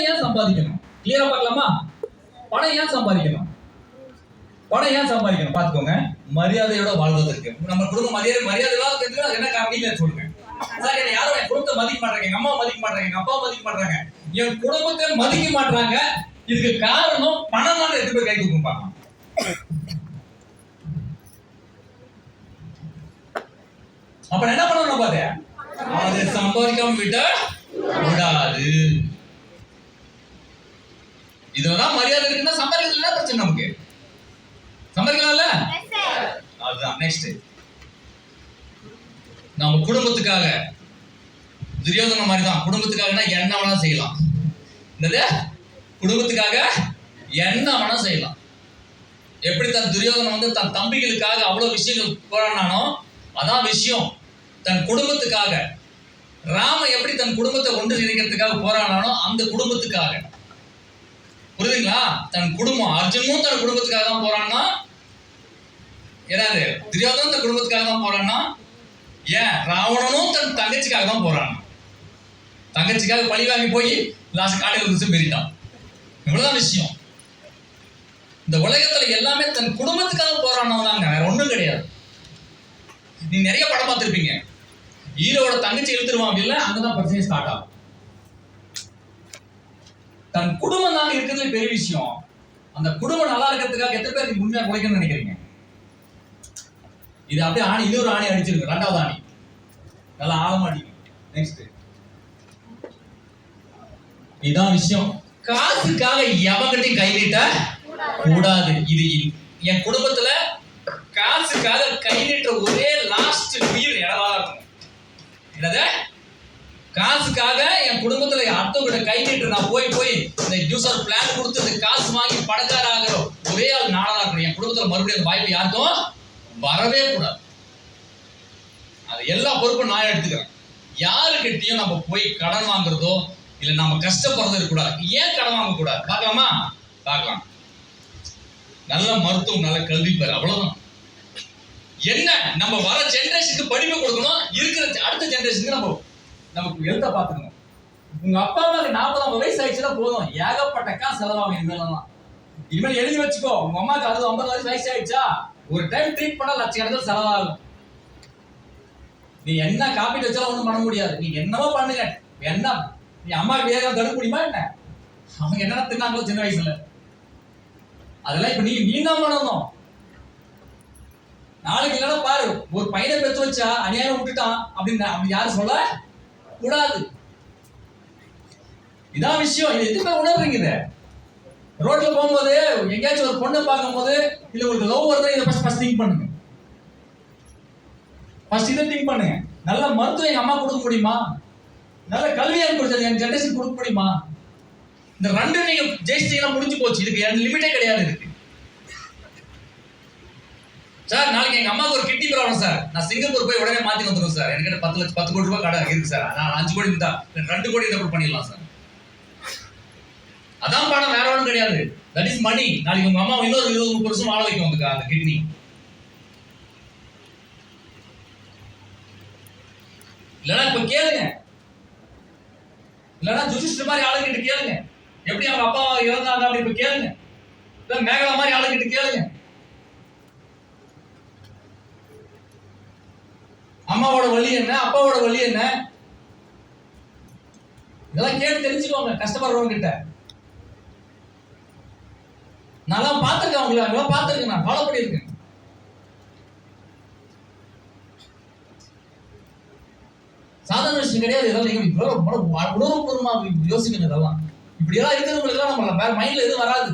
பணம் ஏன் சம்பாதிக்கணும்? கிளியரா பார்க்கலாமா? பணம் ஏன் சம்பாதிக்கணும்? பணம் ஏன் சம்பாதிக்கணும்? பாத்துக்கோங்க. மரியாதையோட வாழ்வதற்கு. நம்ம குடும்ப மரியாதை இல்லாததுக்கு என்ன காரணம் சொல்லுங்க. சார், என்ன யாரும் என் குடும்பத்தை மதிக்க மாட்டாங்க, எங்க அம்மா மதிக்க மாட்டாங்க, எங்க அப்பா மதிக்க மாட்டாங்க, என் குடும்பத்தை மதிக்க மாட்டாங்க. இதுக்கு காரணம் பணம் தான். எடுத்து போய் கை கொடுப்பாங்க. அப்ப என்ன பண்ணணும்? பாரு, அதை சம்பாதிக்காம விட கூடாது. இதுதான் மரியாதை இருக்குன்னா சம்பாதிக்கலாம் பிரச்சனை நமக்கு. சம்பாதிக்கலாம்ல? அதுதான் நெக்ஸ்ட். நம்ம குடும்பத்துக்காக துரியோதன மாதிரி தான். குடும்பத்துக்காக என்ன வேணா செய்யலாம். என்னது? குடும்பத்துக்காக என்ன வேணா செய்யலாம். எப்படி தன் துரியோதனன் தன் தம்பிகளுக்காக அவ்வளவு விஷயங்கள் போராடினானோ அதான் விஷயம் தன் குடும்பத்துக்காக. ராம எப்படி தன் குடும்பத்தை ஒன்று இணைக்கிறதுக்காக போராடினானோ அந்த குடும்பத்துக்காக. புரியுதுங்களா? தன் குடும்பம், அர்ஜுனும் தன் குடும்பத்துக்காக தான் போறான்னா, ஏதாவது துரியோதனன் தன் குடும்பத்துக்காக தான் போறான்னா, ஏன் ராவணனும் தன் தங்கச்சிக்காக தான் போறான். தங்கச்சிக்காக பழி வாங்கி போய் லாஸ்ட் காட்டில் பெரிட்டான். இவ்வளவுதான் விஷயம். இந்த உலகத்துல எல்லாமே தன் குடும்பத்துக்காக போறானவங்க, வேற ஒண்ணும் கிடையாது. நீ நிறைய படம் பார்த்திருப்பீங்க. ஹீரோட தங்கச்சி இழுத்துருவான் அப்படின்னா அங்கதான் பிரச்சனை ஸ்டார்ட் ஆகும். தன் குடும்பம் தான் இருக்கிறதுல பெரிய விஷயம். அந்த குடும்பம் நல்லா இருக்கிறதுக்காக எத்தனை பேருக்கு முன்னே உழைக்கணும்னு நினைக்கிறீங்க? இது அப்படியே ஆணி, இன்னொரு ஆணி அடிச்சிருங்க. ரெண்டாவது ஆணி நல்லா ஆழமா அடிக்கும். நெக்ஸ்ட், இதான் விஷயம். காசுக்காக எவங்கிட்டையும் கை நீட்ட கூடாது. இது என் குடும்பத்துல காசுக்காக கை நீட்ட ஒரே லாஸ்ட் உயிர் இடவா இருக்கும். என்னது? காசுக்காக என் குடும்பத்துல அடுத்தவங்க கை நீட்டு நான் போய் இந்த ஜூசர் பிளான் கொடுத்து இந்த காசு வாங்கி பணக்கார ஆகிறோம் ஒரே ஆள் நானா இருக்கணும். என் குடும்பத்துல மறுபடியும் அந்த வாய்ப்பு யாருக்கும் வரவே கூடாது. அது எல்லா பொறுப்பும் நான் எடுத்துக்கிறேன். யாருக்கிட்டையும் நம்ம போய் கடன் வாங்குறதோ இல்ல நம்ம கஷ்டப்படுறது இருக்கக்கூடாது. ஏன் கடன் வாங்க கூடாது? பார்க்கலாமா? பார்க்கலாம். நல்ல மருத்துவம், நல்ல கல்வி பெற, அவ்வளவுதான். என்ன நம்ம வர ஜெனரேஷனுக்கு படிப்பு கொடுக்கணும். இருக்கிற அடுத்த ஜெனரேஷனுக்கு நமக்கு எழுத பார்த்துக்கணும். உங்க அப்பா அம்மாவுக்கு 40 வயசு ஆயிடுச்சுன்னா போதும், ஏகப்பட்ட காசு செலவாகும். இனிமேல் எழுதி வச்சுக்கோ. உங்க அம்மாவுக்கு 50 வயசு ஆயிடுச்சா, ஒரு டைம் ட்ரீட் பண்ணா லட்சக்கணக்கில் செலவாகும். நீ என்ன காப்பீட்டு வச்சாலும் ஒண்ணும் பண்ண முடியாது. நீ என்னவோ பண்ணுங்க. என்ன நீ அம்மாவுக்கு வேகம் தடுக்க முடியுமா என்ன? அவங்க என்னென்ன தின்னாங்களோ சின்ன வயசுல, அதெல்லாம் இப்ப நீ தான் பண்ணணும். நாளைக்கு இல்லைன்னா பாரு, ஒரு பையனை பெற்று வச்சா அநியாயம் விட்டுட்டான் அப்படின்னு அப்படி யாரும் சொல்ல கூடாது. இதான் விஷயம். இது எதுவுமே உணர்றீங்க. இதை ரோட்ல போகும்போது எங்கேயாச்சும் ஒரு பொண்ணை பார்க்கும் போது இல்ல உங்களுக்கு லவ் வருது, இதை ஃபர்ஸ்ட் திங்க் பண்ணுங்க. ஃபர்ஸ்ட் இதை திங்க் பண்ணுங்க. நல்ல மருத்துவம் எங்க அம்மா கொடுக்க முடியுமா? நல்ல கல்வியை கொடுத்தது என் ஜெனரேஷன் கொடுக்க முடியுமா? இந்த ரெண்டு நீங்க ஜெயிச்சிட்டீங்கன்னா முடிஞ்சு போச்சு. இதுக்கு என் லிமிட்டே கிடையாது. இருக்கு சார், நாளைக்கு எங்க அம்மாவுக்கு ஒரு கிட்னி ப்ராப்ளம் சார், நான் சிங்கப்பூர் போய் உடனே மாத்தி வந்துடும் சார். என்கிட்ட 10 கோடி ரூபாய் கடை இருக்கு சார், நான் 5 கோடி இருந்தா 2 கோடி இருந்தா பண்ணிடலாம் சார். அதான் பணம், வேற ஒன்றும் கிடையாது. தட் இஸ் மணி. நாளைக்கு உங்க அம்மா இன்னொரு 20-30 வருஷம் வாழ வைக்கும் அந்த கிட்னி. இல்லைன்னா இப்ப கேளுங்க, இல்லைன்னா ஜுடிஷியல் மாதிரி ஆளுகிட்ட கேளுங்க, எப்படி அவங்க அப்பா இறந்தாங்க அப்படி இப்ப கேளுங்க. இல்ல மேகலா மாதிரி ஆளுகிட்ட கேளுங்க, அம்மாவோட வழி என்ன, அப்பாவோட வழி என்ன, இதெல்லாம் கேட்டு தெரிஞ்சுக்கோங்க கஷ்டப்படுறவங்க கிட்ட. நான் பார்த்திருக்கேன், அவங்கள பார்த்திருக்கேன், நான் ஃபாலோ பண்ணியிருக்கேன். சாதாரண விஷயம் கிடையாது. இதெல்லாம் நீங்க உணர்வுபூர்வமா யோசிக்கணும். இதெல்லாம் இப்படி எல்லாம் இருக்கிறவங்களுக்கு நம்ம வேற மைண்ட்ல எதுவும் வராது.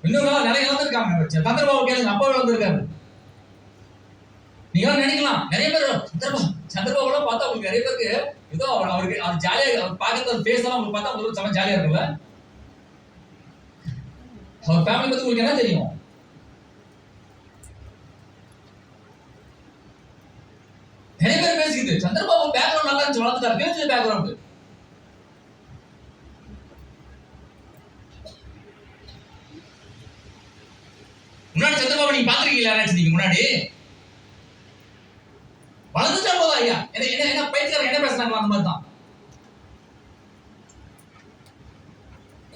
இன்னும் நிறைய இழந்திருக்காங்க. சந்திரபாபு கேளுங்க, அப்பா இழந்திருக்காரு. நீங்க நினைக்கலாம் நிறைய பேர் சந்திரபாபு எல்லாம் பார்த்தா உங்களுக்கு நிறைய பேருக்கு ஏதோ அவருக்கு அது ஜாலியா பார்க்கறது பேஸ் எல்லாம் உங்களுக்கு பார்த்தா உங்களுக்கு செம ஜாலியா இருக்குல்ல. அவர் ஃபேமிலி பத்தி உங்களுக்கு என்ன தெரியும்? நிறைய பேர் பேசிக்கிட்டு சந்திரபாபு பேக்ரவுண்ட் நல்லா இருந்துச்சு, வளர்த்துட்டாரு, பேச்சு பேக்ரவுண்ட். முன்னாடி சந்திரபாபு நீங்க பாத்துருக்கீங்களா? முன்னாடி ஐயா என்ன பைத்தியக்காரன் என்ன பேசுறாங்களா அந்த மாதிரி தான்.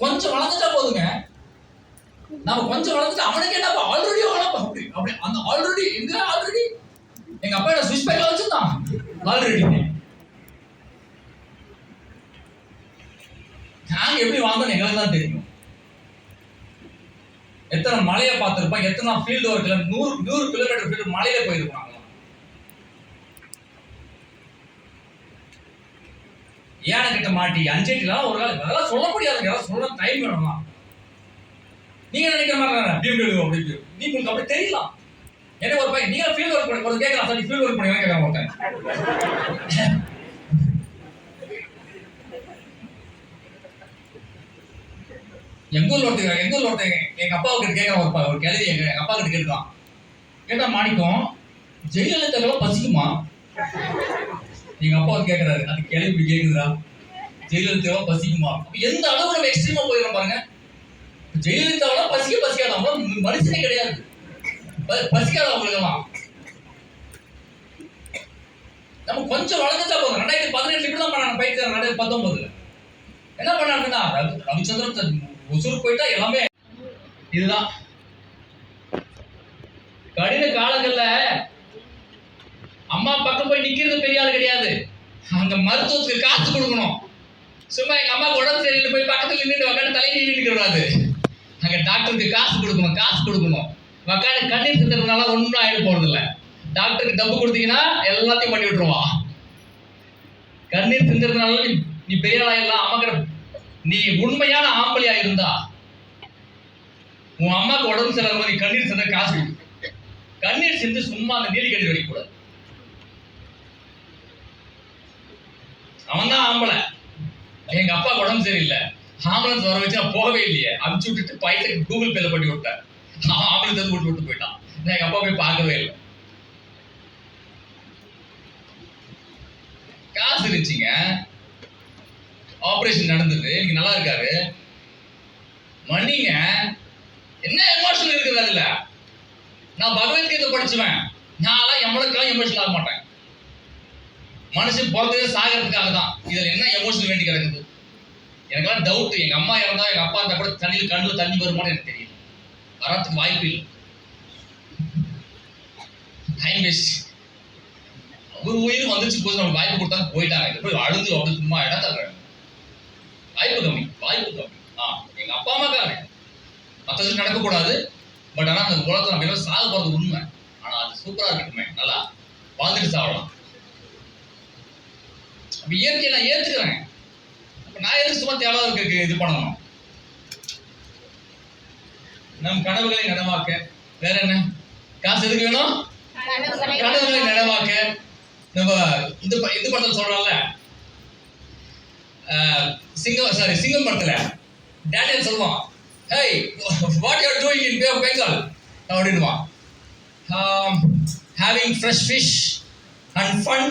கொஞ்சம் வளர்ந்துட்டா போதுங்க. நாம கொஞ்சம் வளர்ந்துட்டு அவனுக்கு என்ன ஆல்ரெடி வளர்ப்பா அப்படி அந்த ஆல்ரெடி எங்க ஆல்ரெடி எங்க அப்பா என்ன சுவிட்ச் பேக்ல வச்சிருந்தான் ஆல்ரெடி. நாங்க எப்படி வாழ்ந்தோம் எங்களுக்கு தான் தெரியும். எத்தனை மலையை பார்த்திருப்போம், எத்தனை ஃபீல்டு ஒர்க்ல 100 கிலோமீட்டர் ஃபீல்டு மலையில போயிருப்பாங்க. ஏன கிட்ட மாட்டி அஞ்செட்டிலாம் ஒரு காலம் அதெல்லாம் சொல்ல முடியாதுங்க. அதெல்லாம் சொல்ல டைம் வேணுமா? நீங்க நினைக்கிற மாதிரி பியூ அப்படி நீ உங்களுக்கு அப்படி தெரியலாம். என்ன ஒரு பையன் நீங்க ஃபீல்டு ஒர்க் பண்ணி ஒரு கேட்கலாம் சார், ஃபீல்டு ஒர்க் பண்ணி கேட்கலாம் ஒருத்தன். எங்க ஊர்ல ஒருத்தங்க எங்க அப்பாவுக்கு கேட்கறான் ஒரு கேள்வி எங்க அப்பா கிட்ட கேட்கலாம். கேட்டா மாணிக்கம் ஜெயலலிதாக்கெல்லாம் பசிக்குமா? எங்க அப்பா கேட்கறாரு. அது கேள்வி கேக்குதுடா, ஜெயலலிதாவெல்லாம் பசிக்குமா? எந்த அளவு நம்ம எக்ஸ்ட்ரீமா போயிடும் பாருங்க. ஜெயலலிதாவெல்லாம் பசிக்காது, அவங்க மனுஷனே கிடையாது, பசிக்காது அவங்களுக்கெல்லாம். நம்ம கொஞ்சம் வளர்ந்துட்டா போதும். 2018 இப்படி தான் பண்ணாங்க பைத்தியம். 2019 என்ன பண்ணாங்கன்னா ரவிச்சந்திரன் ஒசூர் போயிட்டா எல்லாமே இதுதான். கடின காலங்கள்ல அம்மா பக்கம் போய் நிக்கிறது பெரிய ஆள் கிடையாது. அங்க மருத்துவத்துக்கு காசு கொடுக்கணும். சும்மா எங்க அம்மாவுக்கு உடம்பு சரியில்லை போய் பக்கத்துல நின்றுட்டு உக்காந்து தலை நீவிட்டு கூடாது. அங்க டாக்டருக்கு காசு கொடுக்கணும். உக்காந்து கண்ணீர் சிந்துறதுனால ஒன்றும் ஆயிட போறது இல்லை. டாக்டருக்கு டப்பு கொடுத்தீங்கன்னா எல்லாத்தையும் பண்ணி விட்டுருவான். கண்ணீர் சிந்துறதுனால நீ பெரிய ஆளாயிடலாம். அம்மா கிட்ட நீ உண்மையான ஆம்பளையா இருந்தா உன் அம்மாவுக்கு உடம்பு சரியில்லாத மாதிரி கண்ணீர் சிந்த காசு கண்ணீர் சிந்து சும்மா அந்த நீலி கண்ணீர் வடிக்கூடாது. அவன் தான் ஆம்பளை. எங்க அப்பா உடம்பு சரியில்லை, ஆம்புலன்ஸ் வர வச்சு நான் போகவே இல்லையே, அனுப்பிச்சு விட்டுட்டு பைசக்கு கூகுள் பேல பண்ணி விட்டேன். ஆம்புலன்ஸ் விட்டு போயிட்டான். நான் எங்க அப்பா போய் பார்க்கவே இல்லை. காசு இருந்துச்சுங்க, ஆபரேஷன் நடந்தது, இன்னைக்கு நல்லா இருக்காரு. மணிங்க என்ன எமோஷனல் இருக்குது அதுல. நான் பகவத்கீதை படிச்சுவேன். நான் எவ்வளவுக்கெல்லாம் எமோஷனல் ஆக மாட்டேன். மனுஷன் பிறந்ததே சாகிறதுக்காக தான். இதுல என்ன எமோஷனல் வேண்டி கிடக்குது? எனக்கெல்லாம் டவுட். எங்க அம்மா இறந்தா எங்க அப்பா இருந்தா கூட தண்ணியில் கண்ணுல தண்ணி வருமானு எனக்கு தெரியல. வரத்துக்கு வாய்ப்பு இல்லை. Time waste. ஒரு உயிர் வந்துச்சு போது நமக்கு வாய்ப்பு கொடுத்தாங்க போயிட்டாங்க. இதை போய் அழுது அப்படி சும்மா இடம் தர்றாங்க. வாய்ப்பு கம்மி. எங்க அப்பா அம்மாக்காக மற்றது நடக்கக்கூடாது. பட் ஆனா அந்த உலகத்தை நம்ம சாக போறது உண்மை. ஆனா அது சூப்பரா இருக்கட்டுமே, நல்லா வாழ்ந்துட்டு சாகலாம். அப்ப இயற்கையை நான் ஏத்துக்கிறேன். நான் எதுக்கு சும்மா தேவையாக இது பண்ணணும்? நம் கனவுகளை நனவாக்க. வேற என்ன காசு எதுக்கு வேணும்? கனவுகளை நனவாக்க. நம்ம இது படத்துல சொல்றோம்ல, சிங்கம் படத்துல டேனியல் சொல்லுவான், hey, what you are doing in Bay of Bengal? அப்படின்னுவான், having fresh fish and fun.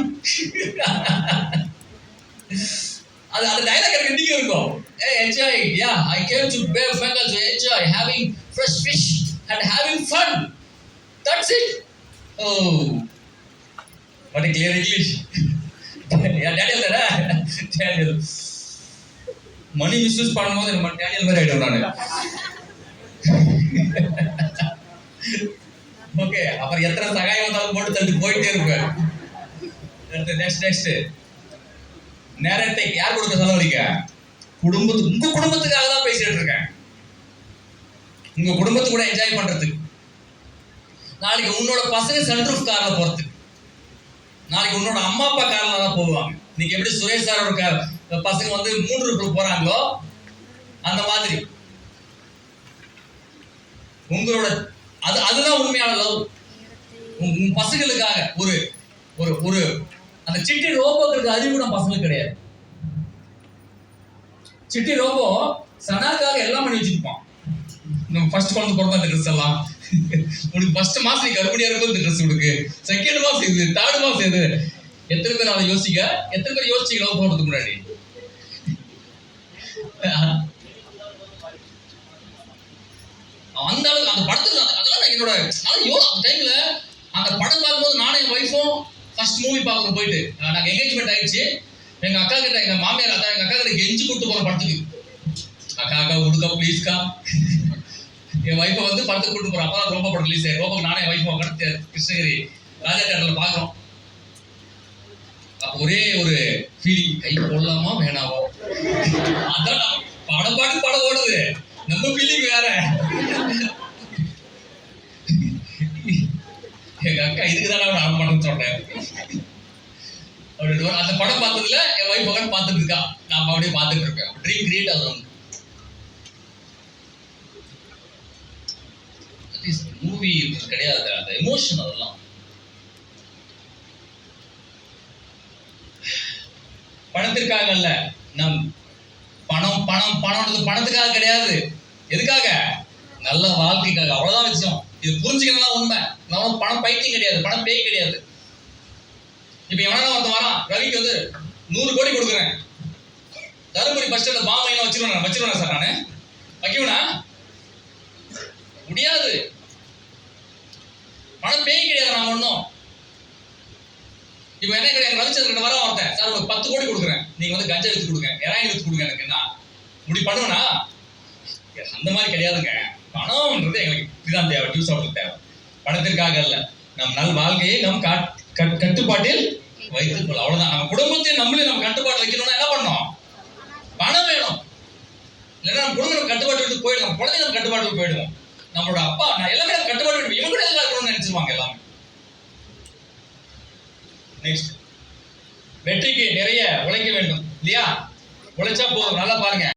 அது அந்த டைலாக் எனக்கு இன்னைக்கு இருக்கும். Hey, enjoy. Yeah, I came to Bay of Bengal to enjoy having fresh fish and having fun. That's it. Oh, what a clear English. Yeah, Daniel. Money misuse பண்ணும்போது நம்ம Daniel மாதிரி ஆயிடும் நானு. ஓகே, அப்புறம் எத்தனை சகாயம் வந்தாலும் போட்டு தள்ளி போயிட்டே இருப்பேன். நெக்ஸ்ட் நேரத்தை யார் கொடுக்க செலவழிக்க? உங்க குடும்பத்துக்காக தான் பேசிட்டு இருக்கேன். உங்க குடும்பத்தை கூட என்ஜாய் பண்றதுக்கு. நாளைக்கு உன்னோட பசங்க சன்ரூஃப் கார்ல போறதுக்கு. நாளைக்கு உன்னோட அம்மா அப்பா கார்ல தான் போவாங்க. இன்னைக்கு எப்படி சுரேஷ் சாரோட பசங்க வந்து 3 ரூபாய்க்கு போறாங்களோ அந்த மாதிரி உங்களோட அதுதான் உண்மையான லவ். உங்க பசங்களுக்காக ஒரு ஒரு ஒரு அந்த சிட்டி ரோபோக்கு அறிவு நம்ம பசங்களுக்கு கிடையாது. சிட்டி ரோபோ சனாக்காக எல்லாம் பண்ணி வச்சிருப்பான். நம்ம ஃபர்ஸ்ட் குழந்தை பிறந்த அந்த ட்ரெஸ் எல்லாம் உனக்கு ஃபர்ஸ்ட் மாசம் நீ கர்ப்பிணியா இருக்கும் இந்த ட்ரெஸ் உனக்கு, செகண்ட் மாசம் இது, தேர்ட் மாசம் இது. எத்தனை பேர் அதை யோசிக்க? எத்தனை பேர் யோசிச்சீங்க லவ் போடுறதுக்கு முன்னாடி? அந்த அளவுக்கு அந்த படத்துல அதெல்லாம் என்னோட அந்த டைம்ல அந்த படம் பார்க்கும்போது நானும் என் வைஃபும் ஃபர்ஸ்ட் மூவி பார்க்க போயிட்டு நாங்க என்கேஜ்மெண்ட் ஆயிடுச்சு. எங்க அக்கா கிட்ட எங்க மாமியார் அதான் எங்க அக்கா கிட்ட கெஞ்சி கூட்டு போற படத்துக்கு. அக்கா உடுக்கா ப்ளீஸ்க்கா. என் வைஃபை வந்து படத்துக்கு கூட்டு போறோம். அப்பதான் ரோபோ படம் ரிலீஸ் ஆயிடும். ரோபோக்கு நானே வைஃப் உட்காந்து கிருஷ்ணகிரி ராஜா தேட்டர்ல பாக்குறோம். ஒரே ஒரு ஃபீலிங், கை போடலாமா வேணாவோ. அதான் படம் படம் ஓடுது, நம்ம ஃபீலிங் வேற. எங்க அக்கா இதுக்குதான் நான் படம் சொல்றேன் அப்படின்னு. அந்த படம் பார்த்ததுல என் வைஃப் உட்காந்து பார்த்துட்டு இருக்கா, நான் அப்படியே பார்த்துட்டு இருக்கேன். ட்ரீம் கிரியேட் ஆகுது. மூவி கிடையாது, அந்த எமோஷன். அதெல்லாம் பணத்திற்காக அல்ல. நம் பணம் பணம் பணம்ன்றது பணத்துக்காக கிடையாது. எதுக்காக? நல்ல வாழ்க்கைக்காக. அவ்வளவுதான் விஷயம். இது புரிஞ்சுக்கணும் உண்மை. நம்ம பணம் பைத்தியம் கிடையாது, பணம் பேய் கிடையாது. இப்ப எவனா ஒருத்தன் வரான், ரவிக்கு வந்து 100 கோடி கொடுக்குறேன், தருமபுரி பஸ் ஸ்டாண்ட்ல பாமையெல்லாம் வச்சிருவேன் சார், நானு வைக்கணும்னா முடியாது. பணம் பேய் கிடையாது. நான் ஒண்ணும் இப்ப என்ன கிடையாது. ரவிச்சந்திரன் வர ஒருத்தன், சார் உங்களுக்கு 10 கோடி கொடுக்குறேன், நீங்க வந்து கஞ்சா வித்து கொடுங்க, எராயின் வித்து கொடுங்க, எனக்கு என்ன முடி பண்ணுவேனா? அந்த மாதிரி கிடையாதுங்க. பணம்ன்றது எங்களுக்கு இதுதான் தேவை, டியூஸ் அவுட் தேவை. பணத்திற்காக அல்ல. நம் நல் வாழ்க்கையை நம் கட்டுப்பாட்டில் வைத்துக் கொள்ள. அவ்வளவுதான். நம்ம குடும்பத்தை நம்மளே நம்ம கட்டுப்பாட்டில் வைக்கணும்னா என்ன பண்ணணும்? பணம் வேணும். இல்லைன்னா நம்ம குடும்பம் கட்டுப்பாட்டு விட்டு போயிடும், நம்ம குழந்தை நம்ம கட்டுப்பாட்டுக்கு போயிடுவோம். நம்மளோட அப்பா நான் எல்லாமே நம்ம கட்டுப்பாட்டு விட்டு இவங்க கூட எல்லாம் இருக்கணும்னு நினைச்சிருவாங்க எல்லாமே. நெக்ஸ்ட், வெற்றிக்கு நிறைய உழைக்க வேண்டும் இல்லையா? உழைச்சா போதும். நல்லா பாருங்க.